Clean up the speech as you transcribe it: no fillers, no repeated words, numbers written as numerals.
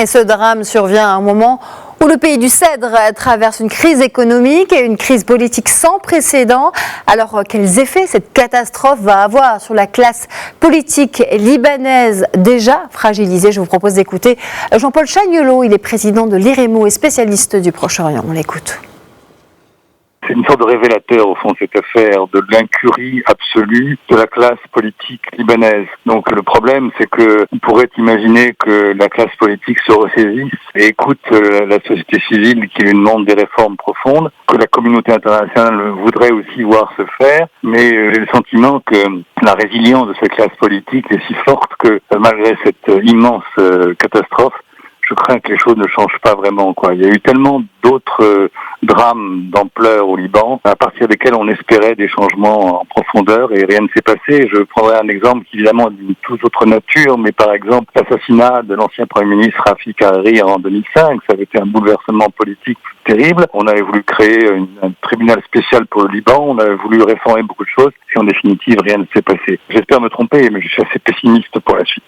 Et ce drame survient à un moment où le pays du Cèdre traverse une crise économique et une crise politique sans précédent. Alors, quels effets cette catastrophe va avoir sur la classe politique libanaise déjà fragilisée? Je vous propose d'écouter Jean-Paul Chagnolot. Il est président de l'IREMO et spécialiste du Proche-Orient. On l'écoute. C'est une sorte de révélateur, au fond, cette affaire de l'incurie absolue de la classe politique libanaise. Donc le problème, c'est que on pourrait imaginer que la classe politique se ressaisisse et écoute la société civile qui lui demande des réformes profondes, que la communauté internationale voudrait aussi voir se faire, mais j'ai le sentiment que la résilience de cette classe politique est si forte que malgré cette immense catastrophe, je crains que les choses ne changent pas vraiment, quoi. Il y a eu tellement d'autres drames d'ampleur au Liban, à partir desquels on espérait des changements en profondeur et rien ne s'est passé. Je prendrai un exemple qui évidemment est d'une toute autre nature, mais par exemple l'assassinat de l'ancien Premier ministre Rafik Hariri en 2005, ça avait été un bouleversement politique terrible. On avait voulu créer un tribunal spécial pour le Liban, on avait voulu réformer beaucoup de choses, et en définitive rien ne s'est passé. J'espère me tromper, mais je suis assez pessimiste pour la suite.